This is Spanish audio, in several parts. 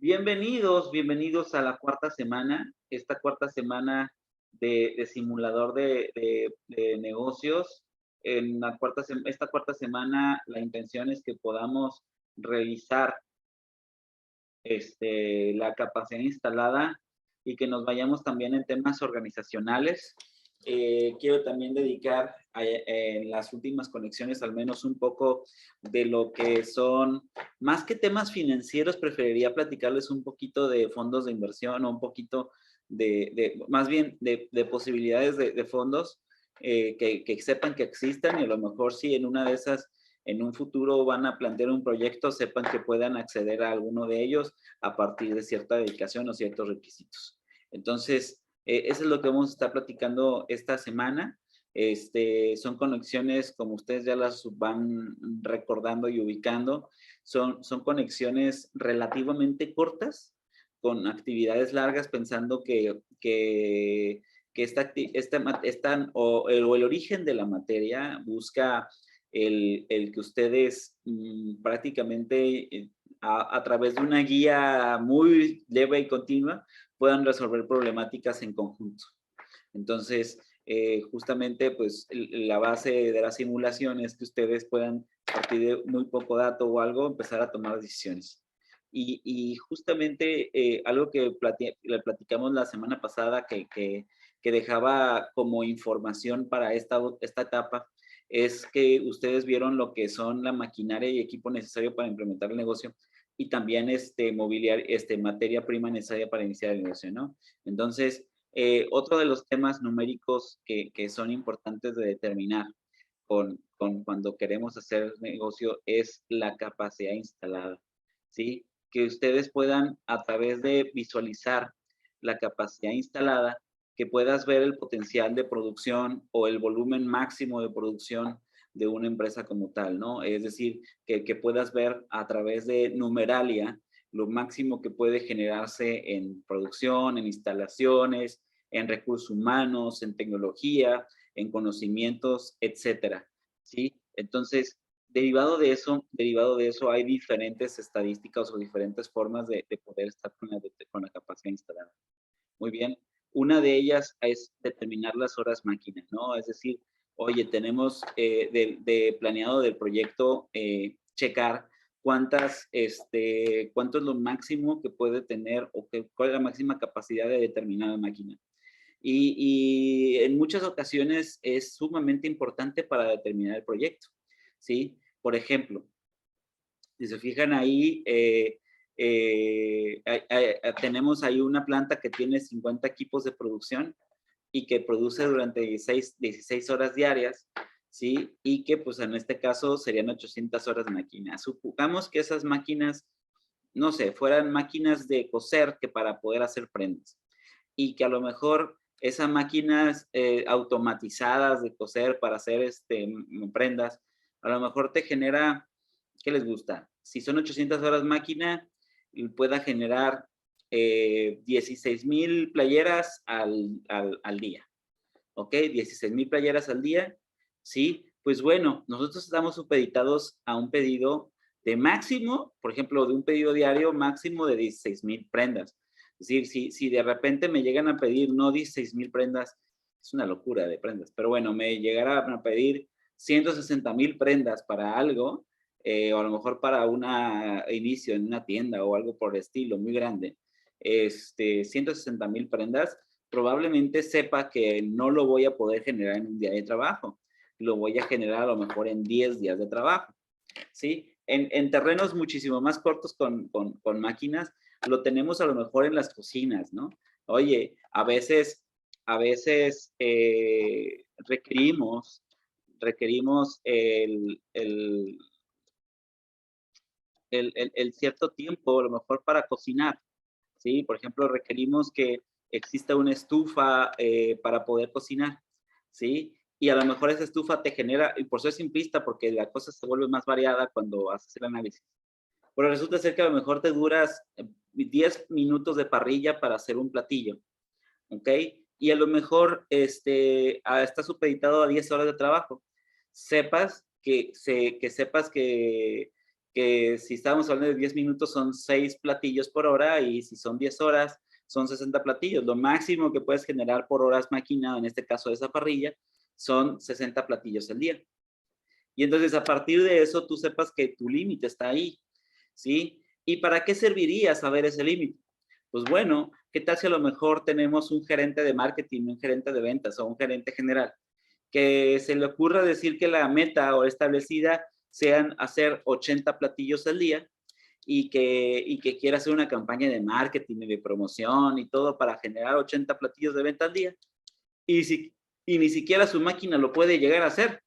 Bienvenidos a la cuarta semana, esta cuarta semana de simulador de negocios. Esta cuarta semana la intención es que podamos revisar la capacidad instalada y que nos vayamos también en temas organizacionales. Quiero también dedicar en las últimas conexiones al menos un poco de lo que son, más que temas financieros, preferiría platicarles un poquito de fondos de inversión o un poquito más bien de posibilidades de fondos que sepan que existan y a lo mejor si en una de esas en un futuro van a plantear un proyecto, sepan que puedan acceder a alguno de ellos a partir de cierta dedicación o ciertos requisitos. Entonces, eso es lo que vamos a estar platicando esta semana. Son conexiones, como ustedes ya las van recordando y ubicando, son conexiones relativamente cortas, con actividades largas, pensando que o el origen de la materia busca el que ustedes prácticamente a través de una guía muy leve y continua puedan resolver problemáticas en conjunto. Entonces, justamente, pues, la base de la simulación es que ustedes puedan, a partir de muy poco dato o algo, empezar a tomar decisiones. Y justamente algo que le platicamos la semana pasada que dejaba como información para esta etapa es que ustedes vieron lo que son la maquinaria y equipo necesario para implementar el negocio y también materia prima necesaria para iniciar el negocio, ¿no? Entonces, otro de los temas numéricos que son importantes de determinar con cuando queremos hacer negocio es la capacidad instalada, ¿sí? Que ustedes puedan, a través de visualizar la capacidad instalada, que puedas ver el potencial de producción o el volumen máximo de producción de una empresa como tal, ¿no? Es decir, que puedas ver a través de numeralia lo máximo que puede generarse en producción, en instalaciones, en recursos humanos, en tecnología, en conocimientos, etcétera, ¿sí? Entonces, derivado de eso hay diferentes estadísticas o diferentes formas de poder estar con la capacidad instalada. Muy bien. Una de ellas es determinar las horas máquina, ¿no? Es decir, oye, tenemos planeado del proyecto checar cuánto es lo máximo que puede tener o cuál es la máxima capacidad de determinada máquina. Y en muchas ocasiones es sumamente importante para determinar el proyecto, ¿sí? Por ejemplo, si se fijan ahí, tenemos ahí una planta que tiene 50 equipos de producción y que produce durante 16 horas diarias, ¿sí? Y que pues en este caso serían 800 horas de máquina. Supongamos que esas máquinas, no sé, fueran máquinas de coser que para poder hacer prendas y que a lo mejor esas máquinas automatizadas de coser para hacer prendas, a lo mejor te genera, ¿qué les gusta? Si son 800 horas máquina, pueda generar 16,000 playeras al día, ¿ok? 16,000 playeras al día, ¿sí? Pues bueno, nosotros estamos supeditados a un pedido de máximo, por ejemplo, de un pedido diario máximo de 16,000 prendas. Es decir, si de repente me llegan a pedir no 16,000 prendas, es una locura de prendas, pero bueno, me llegaran a pedir 160,000 prendas para algo, o a lo mejor para un inicio en una tienda o algo por el estilo, muy grande, 160,000 prendas, probablemente sepa que no lo voy a poder generar en un día de trabajo, lo voy a generar a lo mejor en 10 días de trabajo, ¿sí? En terrenos muchísimo más cortos con máquinas, lo tenemos a lo mejor en las cocinas, ¿no? Oye, a veces requerimos el cierto tiempo, a lo mejor para cocinar, ¿sí? Por ejemplo, requerimos que exista una estufa para poder cocinar, ¿sí? Y a lo mejor esa estufa te genera, y por eso es simplista, porque la cosa se vuelve más variada cuando haces el análisis. Pero resulta ser que a lo mejor te duras 10 minutos de parrilla para hacer un platillo, ¿ok? Y a lo mejor está supeditado a 10 horas de trabajo. Sepas que que si estamos hablando de 10 minutos son 6 platillos por hora y si son 10 horas son 60 platillos. Lo máximo que puedes generar por horas máquina, en este caso de esa parrilla, son 60 platillos al día. Y entonces a partir de eso tú sepas que tu límite está ahí, ¿sí? ¿Y para qué serviría saber ese límite? Pues bueno, ¿qué tal si a lo mejor tenemos un gerente de marketing, un gerente de ventas o un gerente general que se le ocurra decir que la meta o establecida sean hacer 80 platillos al día y que quiera hacer una campaña de marketing y de promoción y todo para generar 80 platillos de venta al día? Y ni siquiera su máquina lo puede llegar a hacer.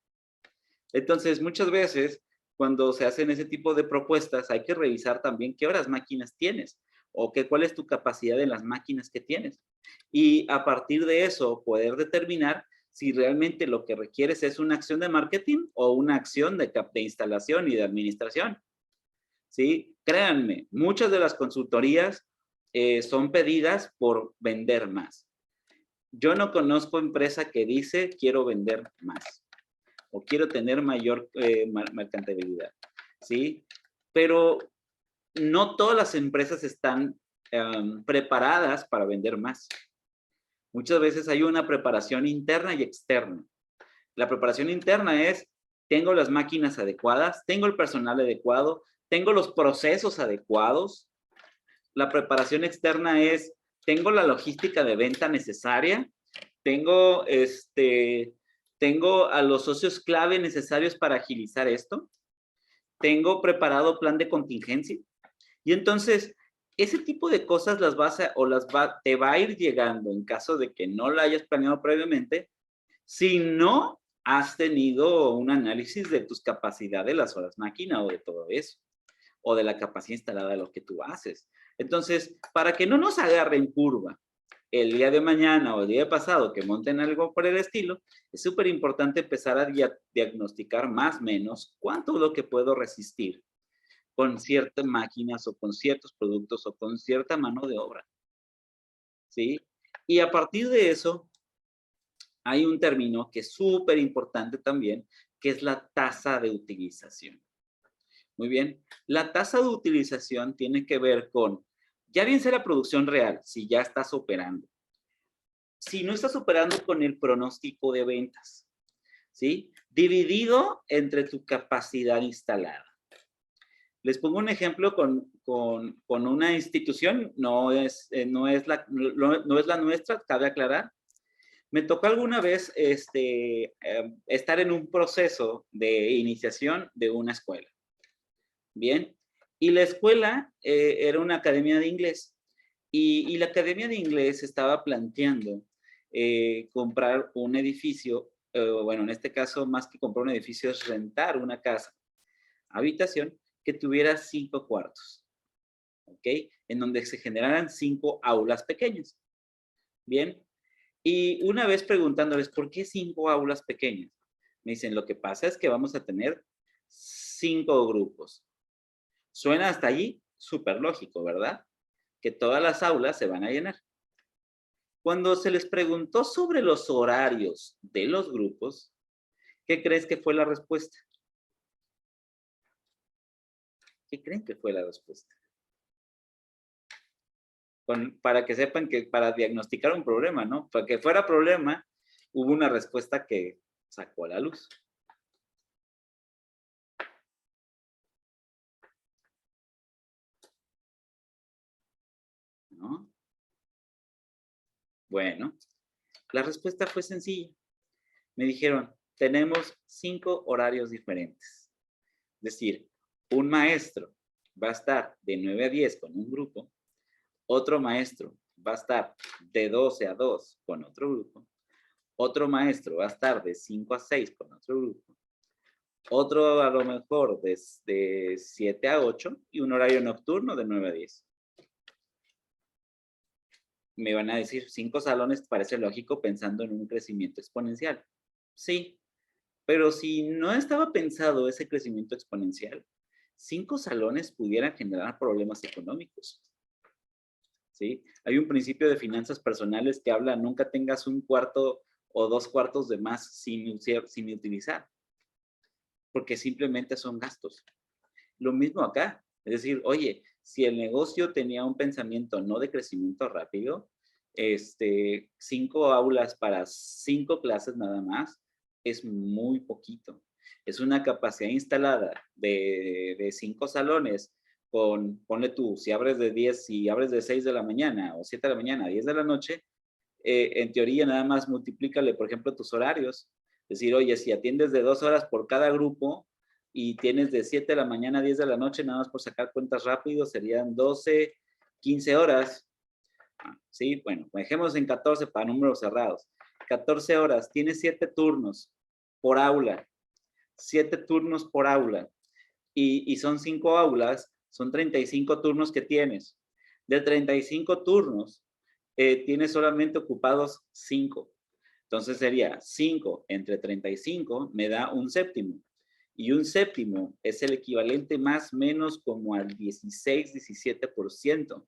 Entonces, muchas veces, cuando se hacen ese tipo de propuestas, hay que revisar también qué horas máquinas tienes o cuál es tu capacidad de las máquinas que tienes. Y a partir de eso, poder determinar si realmente lo que requieres es una acción de marketing o una acción de instalación y de administración. ¿Sí? Créanme, muchas de las consultorías son pedidas por vender más. Yo no conozco empresa que dice quiero vender más o quiero tener mayor mercantabilidad, ¿sí? Pero no todas las empresas están preparadas para vender más. Muchas veces hay una preparación interna y externa. La preparación interna es, tengo las máquinas adecuadas, tengo el personal adecuado, tengo los procesos adecuados. La preparación externa es, tengo la logística de venta necesaria, tengo a los socios clave necesarios para agilizar esto, tengo preparado plan de contingencia. Y entonces, ese tipo de cosas te va a ir llegando en caso de que no la hayas planeado previamente, si no has tenido un análisis de tus capacidades de las horas máquina o de todo eso, o de la capacidad instalada de lo que tú haces. Entonces, para que no nos agarren curva el día de mañana o el día pasado que monten algo por el estilo, es súper importante empezar a diagnosticar más o menos cuánto es lo que puedo resistir con ciertas máquinas o con ciertos productos o con cierta mano de obra, ¿sí? Y a partir de eso, hay un término que es súper importante también, que es la tasa de utilización. Muy bien, la tasa de utilización tiene que ver con, ya bien sea la producción real, si ya estás operando, si no estás operando con el pronóstico de ventas, ¿sí? Dividido entre tu capacidad instalada. Les pongo un ejemplo con una institución, no es la nuestra, cabe aclarar. Me tocó alguna vez estar en un proceso de iniciación de una escuela. Bien, y la escuela era una academia de inglés y la academia de inglés estaba planteando comprar un edificio, bueno, en este caso más que comprar un edificio es rentar una casa, habitación que tuviera 5 cuartos, ¿ok? En donde se generaran 5 aulas pequeñas. Bien, y una vez preguntándoles, ¿por qué 5 aulas pequeñas? Me dicen, lo que pasa es que vamos a tener 5 grupos. Suena hasta allí súper lógico, ¿verdad? Que todas las aulas se van a llenar. Cuando se les preguntó sobre los horarios de los grupos, ¿qué crees que fue la respuesta? ¿Qué creen que fue la respuesta? Para que sepan que para diagnosticar un problema, ¿no? Para que fuera problema, hubo una respuesta que sacó a la luz. ¿No? Bueno, la respuesta fue sencilla. Me dijeron, tenemos 5 horarios diferentes. Es decir, un maestro va a estar de 9 a 10 con un grupo, otro maestro va a estar de 12 a 2 con otro grupo, otro maestro va a estar de 5 a 6 con otro grupo, otro a lo mejor de 7 a 8 y un horario nocturno de 9 a 10. Me van a decir, 5 salones parece lógico pensando en un crecimiento exponencial. Sí, pero si no estaba pensado ese crecimiento exponencial, 5 salones pudieran generar problemas económicos. ¿Sí? Hay un principio de finanzas personales que habla, nunca tengas un cuarto o 2 cuartos de más sin utilizar, porque simplemente son gastos. Lo mismo acá. Es decir, oye, si el negocio tenía un pensamiento no de crecimiento rápido, 5 aulas para 5 clases nada más, es muy poquito. Es una capacidad instalada de 5 salones ponle tú, si abres de 10, si abres de 6 de la mañana o 7 de la mañana a 10 de la noche, en teoría nada más multiplícale, por ejemplo, tus horarios. Es decir, oye, si atiendes de 2 horas por cada grupo y tienes de 7 de la mañana a 10 de la noche, nada más por sacar cuentas rápido, serían 12, 15 horas. Sí, bueno, dejemos en 14 para números cerrados. 14 horas, tienes 7 turnos por aula. 7 turnos por aula. Y son 5 aulas, son 35 turnos que tienes. De 35 turnos, tienes solamente ocupados 5. Entonces sería 5 entre 35 me da un séptimo. Y un séptimo es el equivalente más o menos como al 16-17%.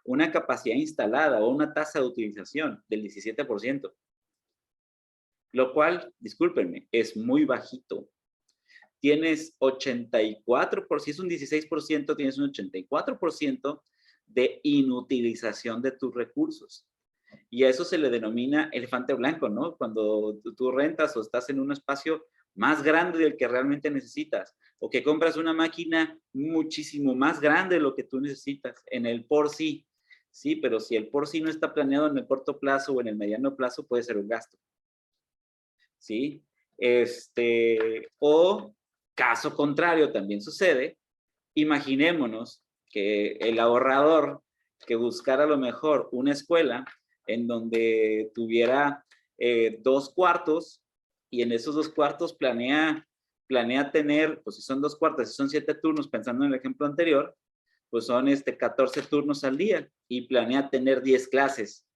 Una capacidad instalada o una tasa de utilización del 17%. Lo cual, discúlpenme, es muy bajito. Tienes 84%, si es un 16%, tienes un 84% de inutilización de tus recursos. Y a eso se le denomina elefante blanco, ¿no? Cuando tú rentas o estás en un espacio más grande del que realmente necesitas, o que compras una máquina muchísimo más grande de lo que tú necesitas, en el por sí. Sí, pero si el por sí no está planeado en el corto plazo o en el mediano plazo, puede ser un gasto. ¿Sí? O caso contrario también sucede, imaginémonos que el ahorrador que buscara a lo mejor una escuela en donde tuviera 2 cuartos y en esos 2 cuartos planea tener, pues si son 2 cuartos, si son 7 turnos, pensando en el ejemplo anterior, pues son 14 turnos al día y planea tener 10 clases.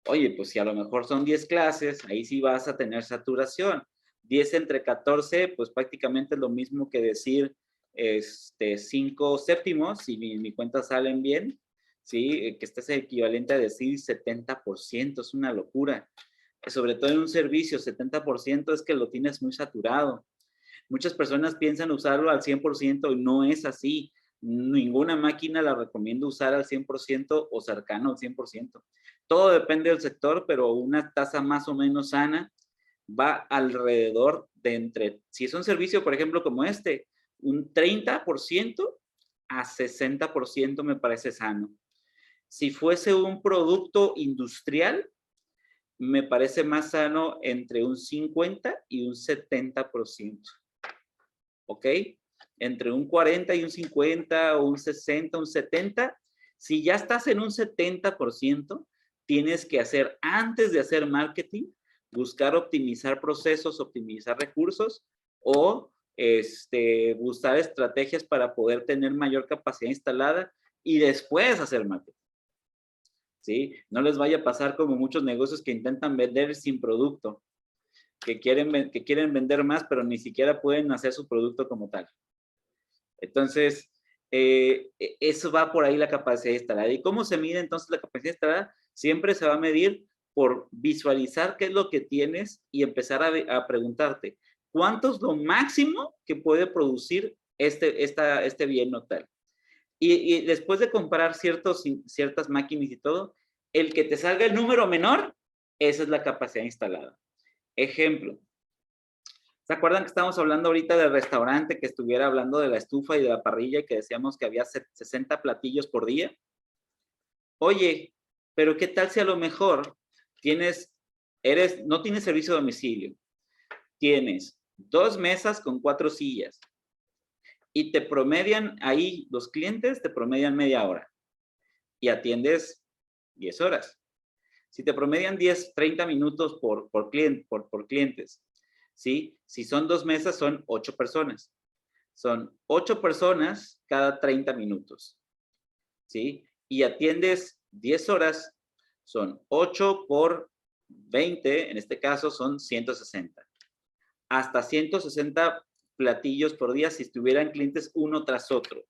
Oye, pues si a lo mejor son 10 clases, ahí sí vas a tener saturación. 10 entre 14, pues prácticamente es lo mismo que decir 5 séptimos, si mi cuenta salen bien, ¿sí? Que este es el equivalente a decir 70%, es una locura. Sobre todo en un servicio, 70% es que lo tienes muy saturado. Muchas personas piensan usarlo al 100% y no es así. Ninguna máquina la recomiendo usar al 100% o cercano al 100%. Todo depende del sector, pero una tasa más o menos sana va alrededor de entre, si es un servicio, por ejemplo, como un 30% a 60% me parece sano. Si fuese un producto industrial, me parece más sano entre un 50 y un 70%. ¿Ok? Entre un 40 y un 50, o un 60, un 70. Si ya estás en un 70%, tienes que hacer, antes de hacer marketing, buscar optimizar procesos, optimizar recursos o buscar estrategias para poder tener mayor capacidad instalada y después hacer marketing. ¿Sí? No les vaya a pasar como muchos negocios que intentan vender sin producto, que quieren vender más, pero ni siquiera pueden hacer su producto como tal. Entonces, eso va por ahí la capacidad instalada. ¿Y cómo se mide entonces la capacidad instalada? Siempre se va a medir por visualizar qué es lo que tienes y empezar a preguntarte, ¿cuánto es lo máximo que puede producir este bien o tal? Y después de comparar ciertas máquinas y todo, el que te salga el número menor, esa es la capacidad instalada. Ejemplo, ¿se acuerdan que estábamos hablando ahorita del restaurante que estuviera hablando de la estufa y de la parrilla y que decíamos que había 60 platillos por día? Oye, pero ¿qué tal si a lo mejor no tienes servicio a domicilio? Tienes 2 mesas con 4 sillas y te promedian ahí, los clientes te promedian media hora y atiendes 10 horas. Si te promedian 30 minutos por clientes, ¿sí? Si son 2 mesas, son 8 personas. Son 8 personas cada 30 minutos, ¿sí? Y atiendes 10 horas, son 8 por 20, en este caso son 160. Hasta 160 platillos por día si estuvieran clientes uno tras otro.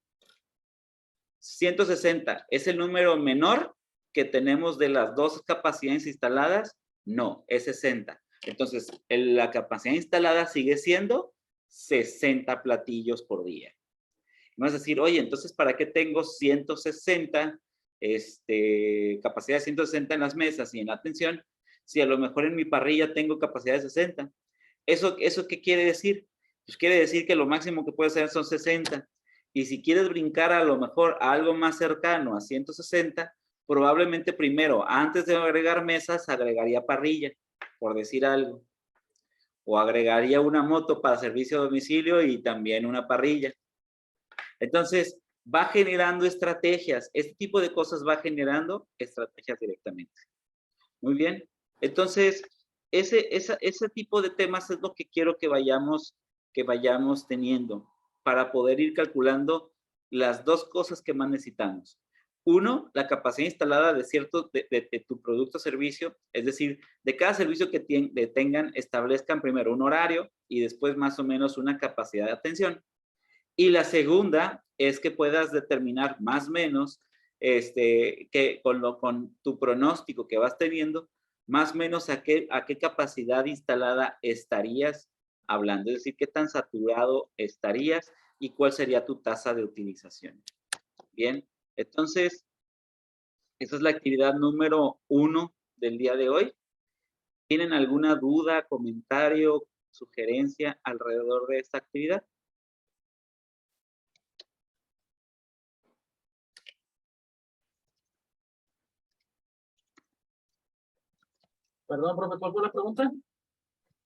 160, ¿es el número menor que tenemos de las 2 capacidades instaladas? No, es 60. Entonces, la capacidad instalada sigue siendo 60 platillos por día. Me vas a decir, oye, entonces, ¿para qué tengo 160, capacidad de 160 en las mesas y en la atención, si a lo mejor en mi parrilla tengo capacidad de 60? ¿Eso qué quiere decir? Pues quiere decir que lo máximo que puede hacer son 60. Y si quieres brincar a lo mejor a algo más cercano a 160, probablemente primero, antes de agregar mesas, agregaría parrilla, por decir algo. O agregaría una moto para servicio a domicilio y también una parrilla. Entonces, va generando estrategias. Este tipo de cosas va generando estrategias directamente. Muy bien. Entonces, ese tipo de temas es lo que quiero que vayamos teniendo para poder ir calculando las dos cosas que más necesitamos. Uno, la capacidad instalada de tu producto o servicio, es decir, de cada servicio que tengan, establezcan primero un horario y después más o menos una capacidad de atención. Y la segunda es que puedas determinar más o menos, que con tu pronóstico que vas teniendo, más o menos a qué capacidad instalada estarías hablando. Es decir, qué tan saturado estarías y cuál sería tu tasa de utilización. Bien, entonces, esa es la actividad número 1 del día de hoy. ¿Tienen alguna duda, comentario, sugerencia alrededor de esta actividad? Perdón, profe, ¿cuál fue la pregunta?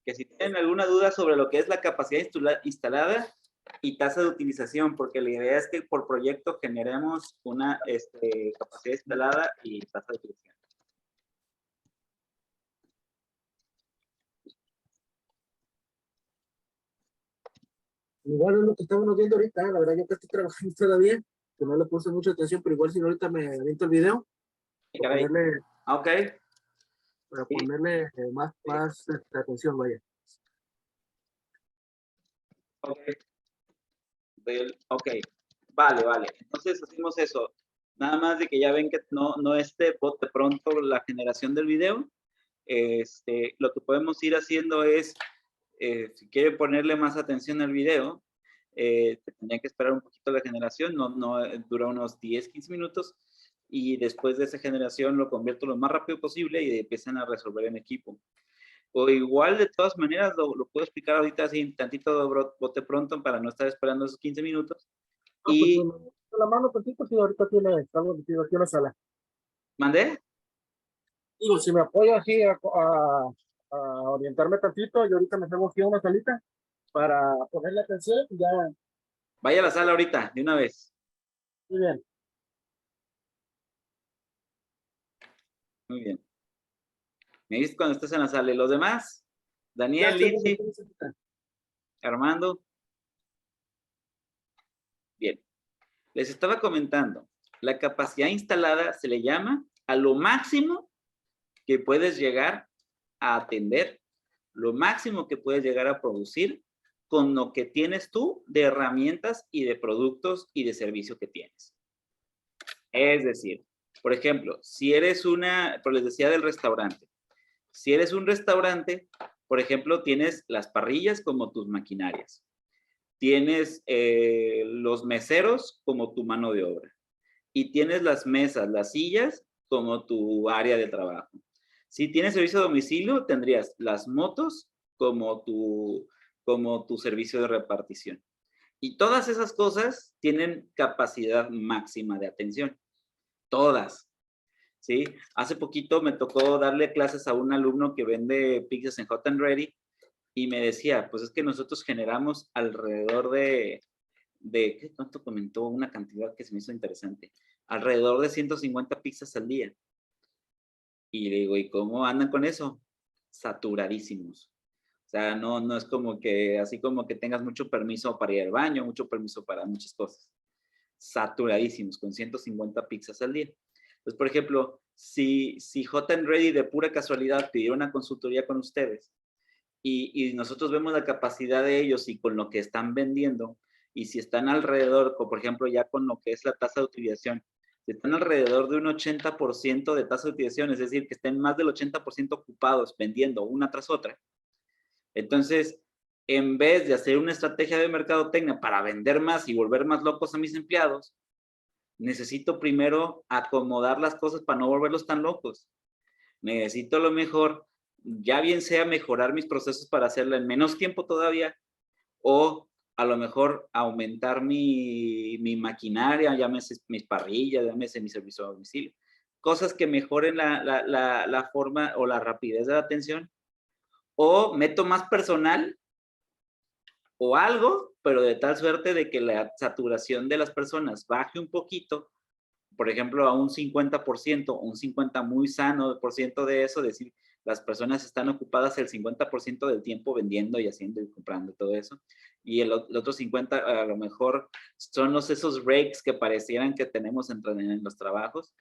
Que si tienen alguna duda sobre lo que es la capacidad instalada y tasa de utilización, porque la idea es que por proyecto generemos una capacidad instalada y tasa de utilización. Igual es lo que estamos viendo ahorita, la verdad yo que estoy trabajando todavía, que no le puse mucha atención, pero igual si no ahorita me aviento el video, para ponerle, Ok. para Sí. ponerle más atención, vaya. Ok. Ok. Vale. Entonces hacemos eso. Nada más de que ya ven que no esté bote pronto la generación del video. Lo que podemos ir haciendo es, si quieren ponerle más atención al video, tendría que esperar un poquito la generación, no dura unos 10, 15 minutos, y después de esa generación lo convierto lo más rápido posible y empiezan a resolver en equipo. O igual, de todas maneras, lo puedo explicar ahorita así, tantito bote pronto para no estar esperando esos 15 minutos. No, pues con la mano tantito, si ahorita estamos metidos aquí en la sala. ¿Mandé? Digo, si me apoyo así a orientarme tantito, yo ahorita me tengo aquí a una salita para ponerle atención y ya, Vaya a la sala ahorita, de una vez. muy bien. Muy bien. Me dices cuando estés en la sala. ¿Y los demás? Ya Daniel, estoy viendo Litsi, cómo se quita. Armando. Bien. Les estaba comentando, la capacidad instalada se le llama a lo máximo que puedes llegar a atender, lo máximo que puedes llegar a producir con lo que tienes tú de herramientas y de productos y de servicio que tienes. Es decir, por ejemplo, si eres pues les decía del restaurante, si eres un restaurante, por ejemplo, tienes las parrillas como tus maquinarias, tienes los meseros como tu mano de obra y tienes las mesas, las sillas como tu área de trabajo. Si tienes servicio a domicilio, tendrías las motos como tu servicio de repartición. Y todas esas cosas tienen capacidad máxima de atención. Todas. ¿Sí? Hace poquito me tocó darle clases a un alumno que vende pizzas en Hot and Ready y me decía, pues es que nosotros generamos alrededor ¿cuánto comentó? Una cantidad que se me hizo interesante. Alrededor de 150 pizzas al día. Y le digo, ¿y cómo andan con eso? Saturadísimos. O sea, no es como que, así como que tengas mucho permiso para ir al baño, mucho permiso para muchas cosas. Saturadísimos, con 150 pizzas al día. Entonces, por ejemplo, si Hot and Ready de pura casualidad pidiera una consultoría con ustedes y nosotros vemos la capacidad de ellos y con lo que están vendiendo, y si están alrededor, por ejemplo, ya con lo que es la tasa de utilización, si están alrededor de un 80% de tasa de utilización, es decir, que estén más del 80% ocupados vendiendo una tras otra, entonces en vez de hacer una estrategia de mercadotecnia para vender más y volver más locos a mis empleados, necesito primero acomodar las cosas para no volverlos tan locos. Necesito a lo mejor, ya bien sea mejorar mis procesos para hacerla en menos tiempo todavía, o a lo mejor aumentar mi maquinaria, llámese mis parrillas, llámese mi servicio a domicilio. Cosas que mejoren la forma o la rapidez de la atención. O meto más personal o algo, pero de tal suerte de que la saturación de las personas baje un poquito, por ejemplo, a un 50%, un 50% muy sano por ciento de eso, decir, las personas están ocupadas el 50% del tiempo vendiendo y haciendo y comprando todo eso, y el otro 50% a lo mejor son esos breaks que parecieran que tenemos en los trabajos,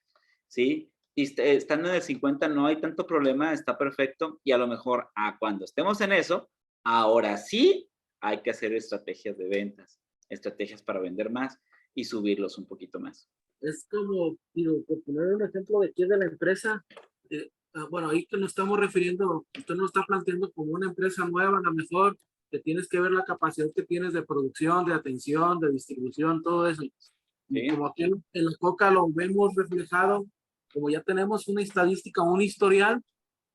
¿sí? Y estando en el 50 no hay tanto problema, está perfecto, y a lo mejor cuando estemos en eso, ahora sí hay que hacer estrategias de ventas, estrategias para vender más y subirlos un poquito más. Es como, digo, por poner un ejemplo de aquí de la empresa, bueno, ahí que nos estamos refiriendo, usted nos está planteando como una empresa nueva, a lo mejor que tienes que ver la capacidad que tienes de producción, de atención, de distribución, todo eso. Y ¿Sí? como aquí en la Coca lo vemos reflejado, como ya tenemos una estadística, un historial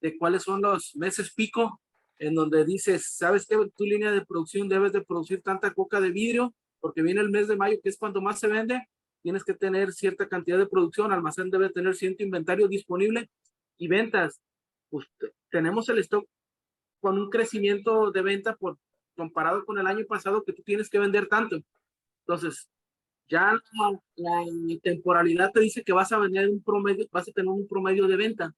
de cuáles son los meses pico, en donde dices, ¿sabes qué? Tu línea de producción debes de producir tanta coca de vidrio, porque viene el mes de mayo, que es cuando más se vende, tienes que tener cierta cantidad de producción, almacén debe tener cierto inventario disponible y ventas. Pues tenemos el stock con un crecimiento de venta comparado con el año pasado que tú tienes que vender tanto. Entonces, ya la temporalidad te dice que vas a vender un promedio, vas a tener un promedio de venta.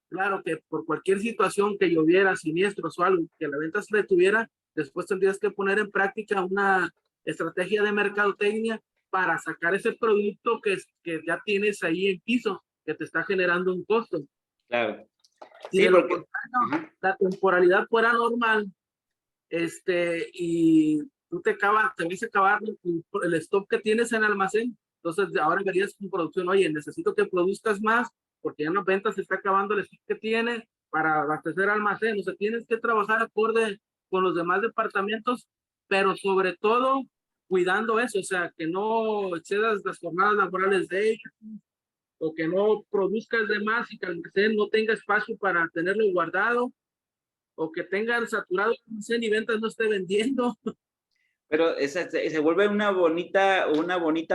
Claro que por cualquier situación que lloviera, siniestros o algo, que la venta se detuviera, después tendrías que poner en práctica una estrategia de mercadotecnia para sacar ese producto que ya tienes ahí en piso, que te está generando un costo. Claro. Si de lo contrario, la temporalidad fuera normal, y tú te vas a acabar el stock que tienes en el almacén, entonces ahora verías tu producción, oye, necesito que produzcas más, porque ya en las ventas se está acabando el stock que tienes para abastecer almacén, o sea, tienes que trabajar acorde con los demás departamentos, pero sobre todo cuidando eso, o sea, que no excedas las jornadas laborales de ellos, o que no produzcas de más y que el almacén no tenga espacio para tenerlo guardado, o que tengan saturado el almacén y ventas no esté vendiendo. Pero se vuelve una bonita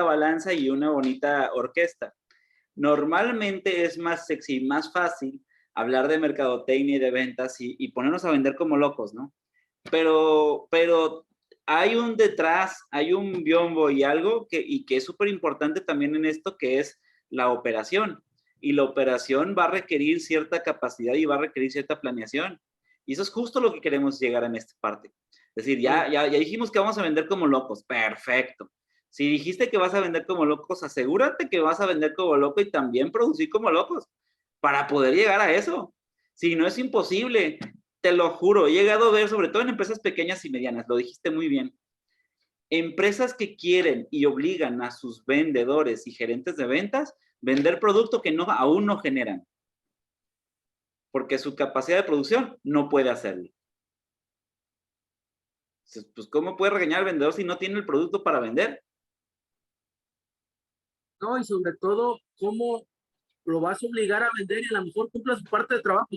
balanza y una bonita orquesta. Normalmente es más sexy, más fácil hablar de mercadotecnia y de ventas y ponernos a vender como locos, ¿no? Pero hay un detrás, hay un biombo y algo que es súper importante también en esto, que es la operación. Y la operación va a requerir cierta capacidad y va a requerir cierta planeación. Y eso es justo lo que queremos llegar en esta parte. Es decir, ya dijimos que vamos a vender como locos. Perfecto. Si dijiste que vas a vender como locos, asegúrate que vas a vender como loco y también producir como locos para poder llegar a eso. Si no, es imposible. Te lo juro, he llegado a ver, sobre todo en empresas pequeñas y medianas, lo dijiste muy bien. Empresas que quieren y obligan a sus vendedores y gerentes de ventas vender producto que aún no generan. Porque su capacidad de producción no puede hacerlo. Pues, ¿cómo puede regañar al vendedor si no tiene el producto para vender? No, y sobre todo, ¿cómo lo vas a obligar a vender y a lo mejor cumpla su parte de trabajo?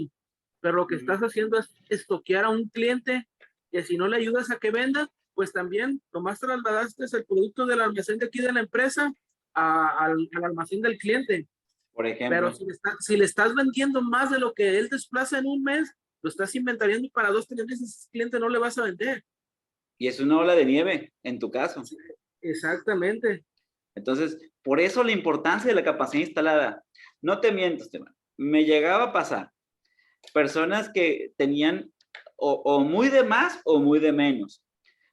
Pero lo que estás haciendo es estoquear a un cliente que si no le ayudas a que venda, pues también nomás trasladaste el producto del almacén de aquí de la empresa al almacén del cliente. Por ejemplo. Pero si le estás vendiendo más de lo que él desplaza en un mes, lo estás inventariando para 2-3 meses, ese cliente no le vas a vender. Y es una ola de nieve, en tu caso. Sí, exactamente. Entonces, por eso la importancia de la capacidad instalada. No te miento, Esteban. Me llegaba a pasar personas que tenían o muy de más o muy de menos.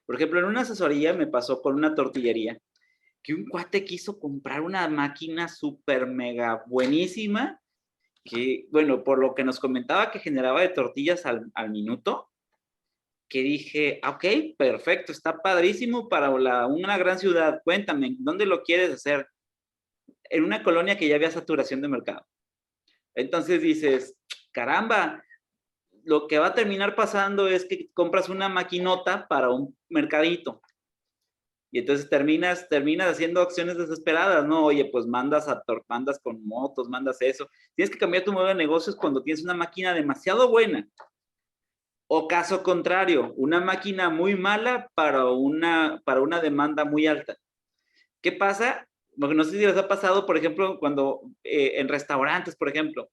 Por ejemplo, en una asesoría me pasó con una tortillería que un cuate quiso comprar una máquina súper mega buenísima que, bueno, por lo que nos comentaba que generaba de tortillas al minuto, que dije, ok, perfecto, está padrísimo para una gran ciudad. Cuéntame, ¿dónde lo quieres hacer? En una colonia que ya había saturación de mercado. Entonces dices, caramba, lo que va a terminar pasando es que compras una maquinota para un mercadito. Y entonces terminas haciendo acciones desesperadas, ¿no? Oye, pues mandas con motos, mandas eso. Tienes que cambiar tu modelo de negocios cuando tienes una máquina demasiado buena. O caso contrario, una máquina muy mala para una demanda muy alta. ¿Qué pasa? Porque no sé si les ha pasado, por ejemplo, cuando en restaurantes, por ejemplo,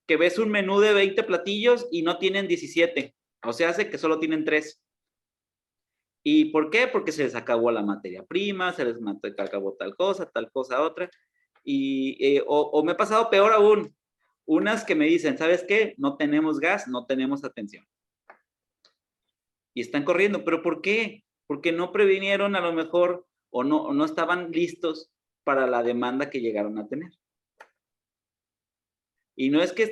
que ves un menú de 20 platillos y no tienen 17. O sea, hace que solo tienen 3. ¿Y por qué? Porque se les acabó la materia prima, se les acabó tal cosa, otra. O me ha pasado peor aún, unas que me dicen, ¿sabes qué? No tenemos gas, no tenemos atención. Y están corriendo, ¿pero por qué? Porque no previnieron a lo mejor o no estaban listos para la demanda que llegaron a tener. Y no es que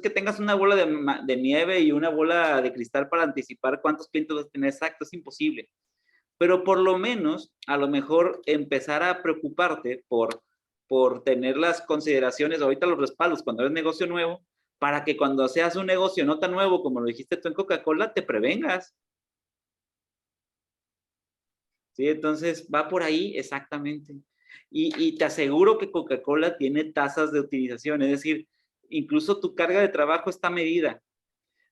tengas una bola de nieve y una bola de cristal para anticipar cuántos clientes vas a tener exacto, es imposible. Pero por lo menos, a lo mejor empezar a preocuparte por tener las consideraciones, ahorita los respaldos cuando eres negocio nuevo, para que cuando seas un negocio no tan nuevo como lo dijiste tú en Coca-Cola, te prevengas. ¿Sí? Entonces, va por ahí exactamente. Y te aseguro que Coca-Cola tiene tasas de utilización, es decir, incluso tu carga de trabajo está medida.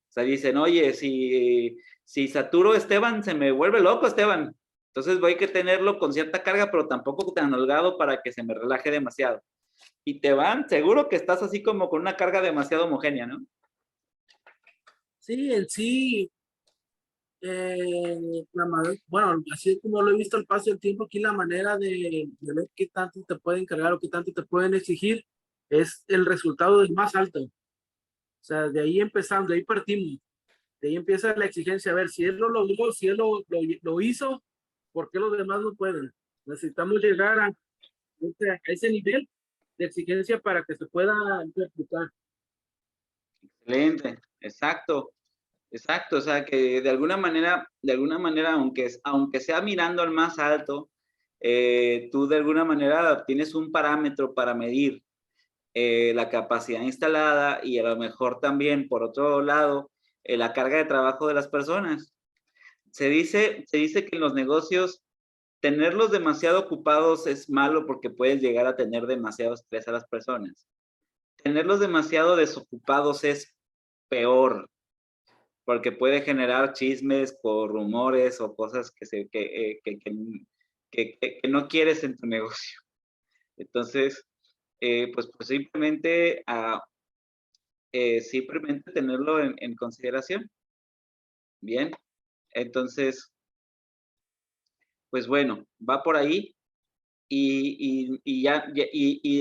O sea, dicen, oye, si saturo a Esteban, se me vuelve loco Esteban. Entonces voy a que tenerlo con cierta carga, pero tampoco tan holgado para que se me relaje demasiado. Y te van, seguro que estás así como con una carga demasiado homogénea, ¿no? Sí, en sí, bueno, así como lo he visto al paso del tiempo, aquí la manera de ver qué tanto te pueden cargar o qué tanto te pueden exigir es el resultado del más alto. O sea, de ahí empezando, de ahí partimos. De ahí empieza la exigencia. A ver, si él lo logró, si él lo hizo, ¿por qué los demás no pueden? Necesitamos llegar a ese nivel de exigencia para que se pueda ejecutar. Excelente, exacto. Exacto, o sea que de alguna manera, aunque sea mirando al más alto, tú de alguna manera tienes un parámetro para medir la capacidad instalada y a lo mejor también, por otro lado, la carga de trabajo de las personas. Se dice que en los negocios tenerlos demasiado ocupados es malo porque puedes llegar a tener demasiado estrés a las personas. Tenerlos demasiado desocupados es peor porque puede generar chismes o rumores o cosas que no quieres en tu negocio. Entonces, pues simplemente, simplemente tenerlo en consideración. Bien, entonces, pues bueno, va por ahí y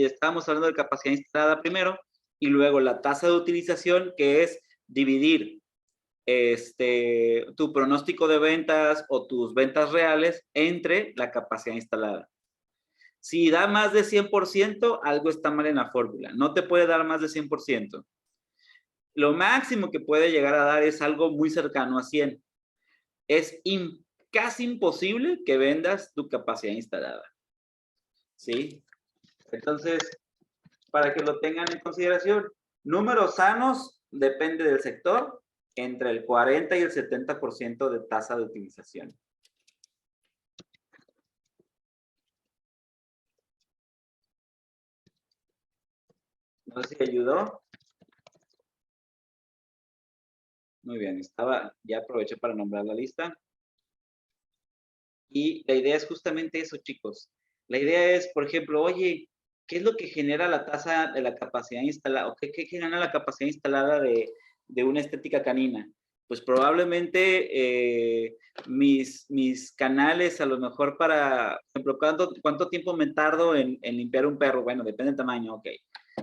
estábamos hablando de capacidad instalada primero y luego la tasa de utilización, que es dividir tu pronóstico de ventas o tus ventas reales entre la capacidad instalada. Si da más de 100%, algo está mal en la fórmula. No te puede dar más de 100%. Lo máximo que puede llegar a dar es algo muy cercano a 100. Es casi imposible que vendas tu capacidad instalada. ¿Sí? Entonces, para que lo tengan en consideración, números sanos depende del sector, entre el 40 y el 70% de tasa de utilización. No sé si ayudó. Muy bien, ya aproveché para nombrar la lista. Y la idea es justamente eso, chicos. La idea es, por ejemplo, oye, ¿qué es lo que genera la tasa de la capacidad instalada? ¿O qué genera la capacidad instalada de una estética canina? Pues probablemente mis canales, a lo mejor para, por ejemplo, ¿cuánto tiempo me tardo en limpiar un perro? Bueno, depende del tamaño, ok.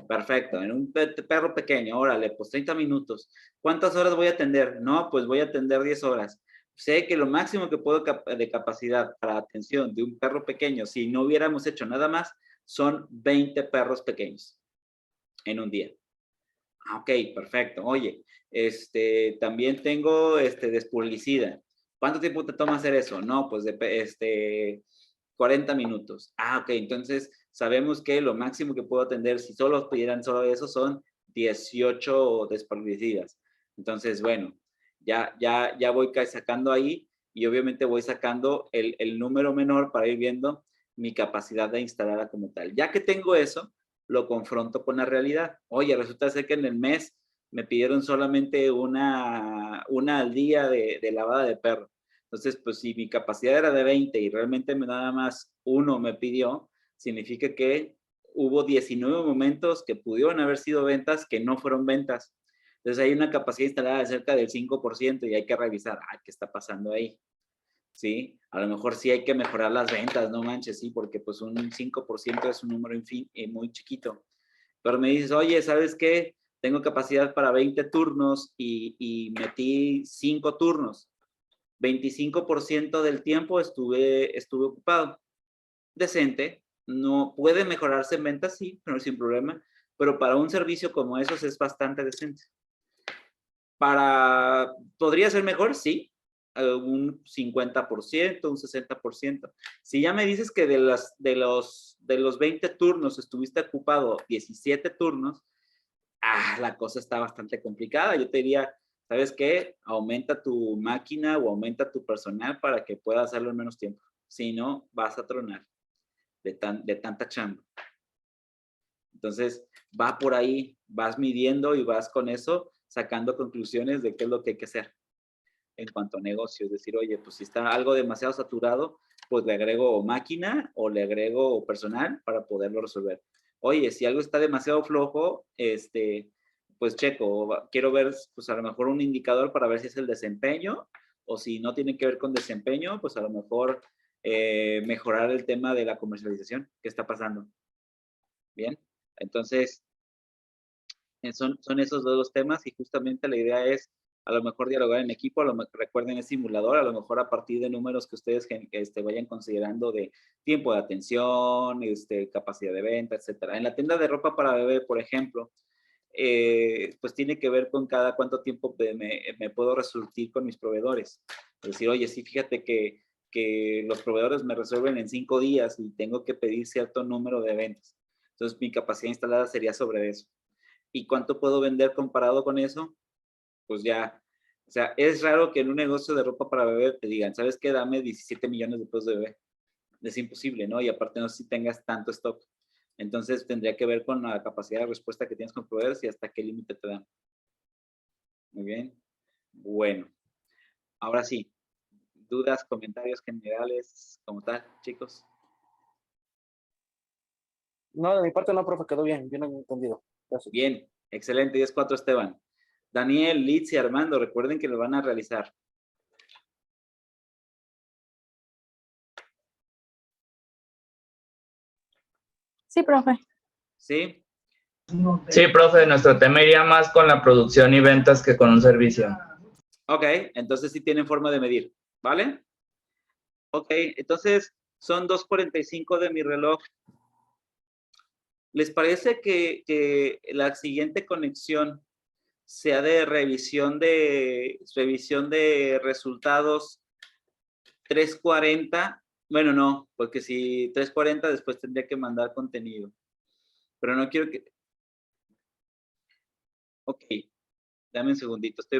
Perfecto, en un perro pequeño, órale, pues 30 minutos. ¿Cuántas horas voy a atender? No, pues voy a atender 10 horas. Sé que lo máximo que puedo de capacidad para atención de un perro pequeño, si no hubiéramos hecho nada más, son 20 perros pequeños en un día. Ok, perfecto. Oye, también tengo despulicida. ¿Cuánto tiempo te toma hacer eso? No, pues 40 minutos. Ok, entonces sabemos que lo máximo que puedo atender, si solo pidieran solo eso, son 18 desparasiticidas. Entonces, bueno, ya voy sacando ahí y obviamente voy sacando el número menor para ir viendo mi capacidad de instalarla como tal. Ya que tengo eso, lo confronto con la realidad. Oye, resulta ser que en el mes me pidieron solamente una al día de lavada de perro. Entonces, pues si mi capacidad era de 20 y realmente nada más uno me pidió, significa que hubo 19 momentos que pudieron haber sido ventas que no fueron ventas. Entonces hay una capacidad instalada de cerca del 5% y hay que revisar, ¿qué está pasando ahí? ¿Sí? A lo mejor sí hay que mejorar las ventas, no manches, sí, porque pues un 5% es un número muy chiquito. Pero me dices, oye, ¿sabes qué? Tengo capacidad para 20 turnos y metí 5 turnos. 25% del tiempo estuve ocupado. Decente, no puede mejorarse en ventas, sí, pero sin problema. Pero para un servicio como esos es bastante decente. ¿Podría ser mejor? Sí, un 50%, un 60%. Si ya me dices que de los 20 turnos estuviste ocupado 17 turnos, la cosa está bastante complicada. Yo te diría, ¿sabes qué? Aumenta tu máquina o aumenta tu personal para que pueda hacerlo en menos tiempo. Si no, vas a tronar de tanta chamba. Entonces, va por ahí, vas midiendo y vas con eso sacando conclusiones de qué es lo que hay que hacer en cuanto a negocio. Es decir, oye, pues si está algo demasiado saturado, pues le agrego máquina o le agrego personal para poderlo resolver. Oye, si algo está demasiado flojo, pues checo, quiero ver, pues a lo mejor un indicador para ver si es el desempeño o si no tiene que ver con desempeño, pues a lo mejor mejorar el tema de la comercialización. ¿Qué está pasando? Bien, entonces son esos dos temas y justamente la idea es a lo mejor dialogar en equipo, recuerden el simulador, a lo mejor a partir de números que ustedes vayan considerando de tiempo de atención, capacidad de venta, etcétera. En la tienda de ropa para bebé, por ejemplo, pues tiene que ver con cada cuánto tiempo me puedo resurtir con mis proveedores. Es decir, oye, sí, fíjate que los proveedores me resuelven en 5 días y tengo que pedir cierto número de ventas. Entonces, mi capacidad instalada sería sobre eso. ¿Y cuánto puedo vender comparado con eso? Pues ya, o sea, es raro que en un negocio de ropa para bebé te digan, ¿sabes qué? Dame 17 millones de pesos de bebé. Es imposible, ¿no? Y aparte no sé si tengas tanto stock. Entonces tendría que ver con la capacidad de respuesta que tienes con proveedores y hasta qué límite te dan. Muy bien. Bueno, ahora sí, dudas, comentarios generales, como tal, chicos. No, de mi parte no, profe, quedó bien entendido. Gracias. Bien, excelente, 10-4 Esteban. Daniel, Litz y Armando, recuerden que lo van a realizar. Sí, profe. ¿Sí? Sí, profe, nuestro tema iría más con la producción y ventas que con un servicio. Ok, entonces sí tienen forma de medir, ¿vale? Ok, entonces son 2:45 de mi reloj. ¿Les parece que la siguiente conexión sea de revisión de resultados 3:40? Bueno, no, porque si 3:40 después tendría que mandar contenido. Pero no quiero que... Ok, dame un segundito, estoy